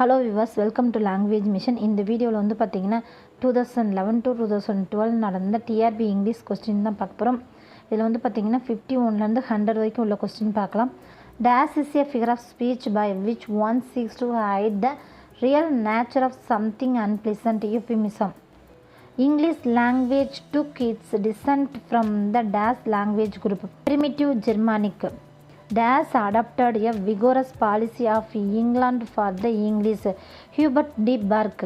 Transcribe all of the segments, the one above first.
Hello viewers, welcome to language mission. இந்த வீடியோவில் வந்து பார்த்தீங்கன்னா 2011 to 2012 நடந்த டிஆர்பி இங்கிலீஷ் கொஸ்டின் தான் பார்க்க போகிறோம். இதில் வந்து பார்த்தீங்கன்னா 51லேருந்து 100 வரைக்கும் உள்ள கொஸ்டின் பார்க்கலாம். This is a figure of speech by which one seeks to hide the real nature of something unpleasant euphemism. English language took its descent from the Dutch language group, primitive Germanic. Dutch adopted a vigorous policy of England for the English. Hubert de Burgh.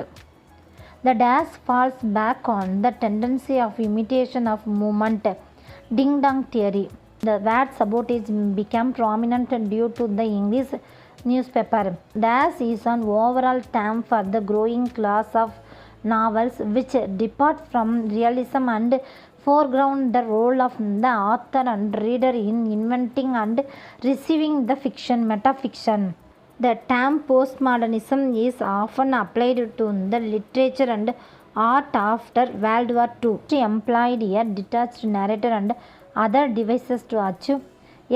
The Dutch falls back on the tendency of imitation of movement, ding-dong theory. The word sabotage became prominent due to the English newspaper. Dutch is an overall term for the growing class of novels which depart from realism and foreground the role of the author and reader in inventing and receiving the fiction, metafiction. The term postmodernism is often applied to the literature and art after World War II. It employed a detached narrator and other devices to achieve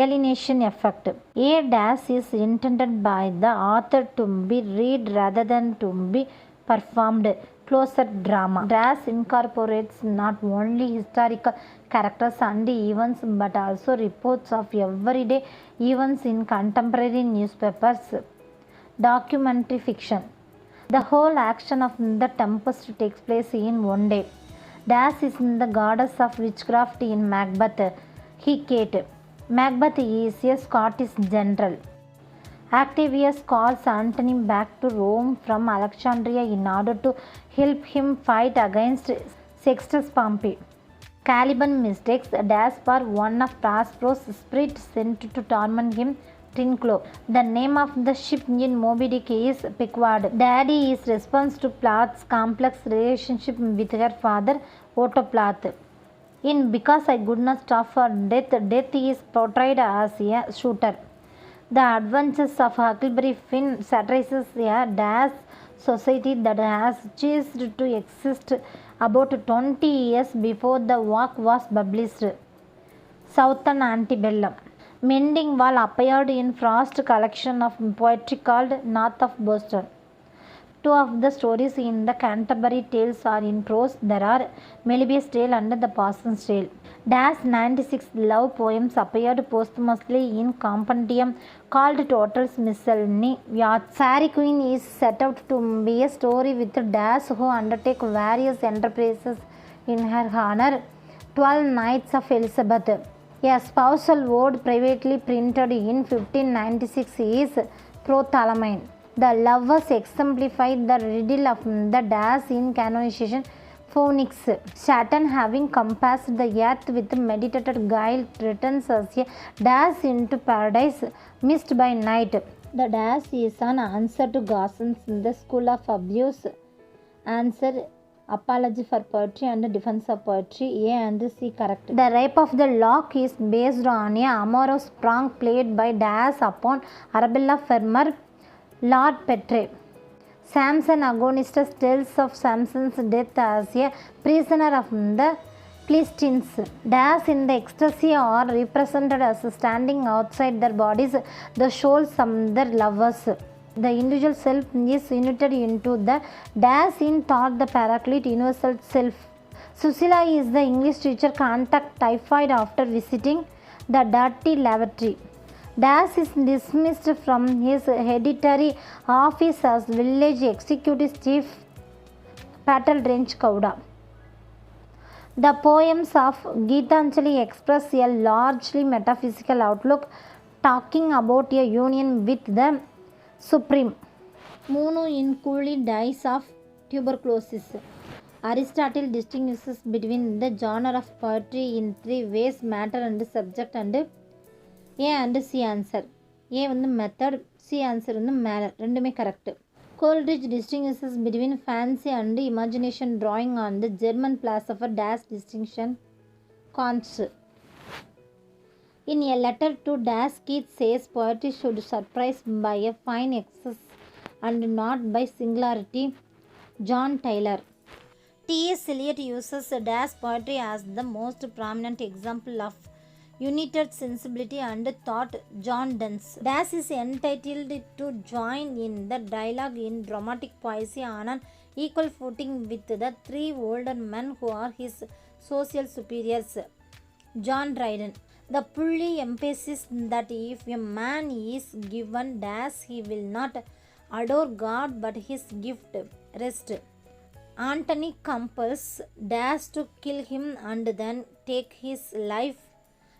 alienation effect. A dash is intended by the author to be read rather than to be performed. Closer drama. Dash incorporates not only historical characters and events but also reports of everyday events in contemporary newspapers. Documentary fiction. The whole action of the Tempest takes place in one day. Dash is the goddess of witchcraft in Macbeth. Hecate. Macbeth is a Scottish general. Octavius calls Antony back to Rome from Alexandria in order to help him fight against Sextus Pompey. Caliban mistakes Dash for one of Prospero's spirits sent to torment him, Trinculo. The name of the ship in Moby Dick is Pequod. Daddy is response to Plath's complex relationship with her father, Otto Plath. In Because I Could Not Stop for Death, Death is portrayed as a shooter. The Adventures of Huckleberry Finn satirizes a Dash society that has ceased to exist about 20 years before the work was published. Southern Antebellum. Mending Wall appeared in Frost's collection of poetry called North of Boston. Two of the stories in the Canterbury Tales are in prose. There are Melibey's Tale and the Parson's Tale. Dash 96 love poems appeared posthumously in compendium called Total's Miscellany. Fairy Queen is set out to be a story with Dash who undertake various enterprises in her honor. 12 Nights of Elizabeth. A spousal ode privately printed in 1596 is Prothalamine. The lovers exemplify the riddle of the Dash in canonization. Phoenix. Saturn, having compassed the earth with meditated guile, returns as a dash into paradise, missed by night. The dash is an answer to Gausson's The School of Abuse. Answer: Apology for Poetry and Defense of Poetry. A and C correct. The Rape of the Lock is based on a amorous prank played by Dash upon Arabella Fermor, Lord Petre. Samson Agonistus tells of Samson's death as a prisoner of the Philistines. Dash in the ecstasy are represented as standing outside their bodies, the souls of their lovers. The individual self is united into the Dash in thought, the paraclete universal self. Susila is the English teacher contact typhoid after visiting the dirty lavatory. Dash is dismissed from his hereditary office as village executive chief, Patel Range Kauda. The poems of Geetanjali express a largely metaphysical outlook, talking about a union with the Supreme. Munu in Cooley dies of tuberculosis. Aristotle distinguishes between the genre of poetry in three ways: matter and subject and A and C answer. A வந்து method, C answer வந்து manor, ரெண்டுமே correct. கோல்ட்ரிட்ஜ் distinguishes between fancy and imagination drawing on the German philosopher Dash distinction Kant's. In a letter to Dash, Keats says poetry should surprise by a fine excess and not by singularity. John Taylor. T.S. Eliot uses Dash poetry as the most prominent example of united sensibility and thought, John Donne's. Dash is entitled to join in the dialogue in dramatic poesy on an equal footing with the three older men who are his social superiors. John Dryden. The Pulley emphasizes that if a man is given dash, he will not adore God but his gift rest. Antony compels dash to kill him and then take his life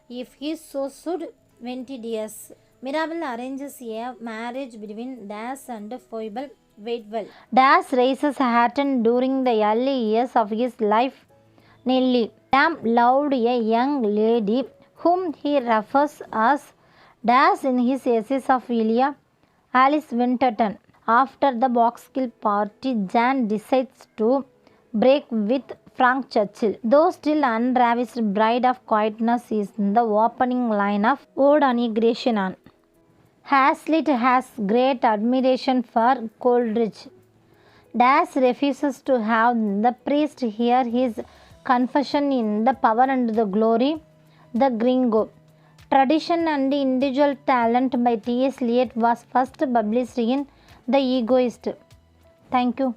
if he so should. Ventidius. Mirabell arranges a marriage between dash and foible Waitwell. Dash raises Hatton during the early years of his life. Nelly. Lamb loved a young lady whom he refers as dash in his essays of Elia. Alice Winterton. After the Boxkill party, Jan decides to break with Frank Churchill. Though still unravished bride of quietness is the opening line of Ode on a Grecian. Hazlitt has great admiration for Coleridge. Dash refuses to have the priest hear his confession in The Power and the Glory, The Gringo. Tradition and Individual Talent by T.S. Eliot was first published in The Egoist. Thank you.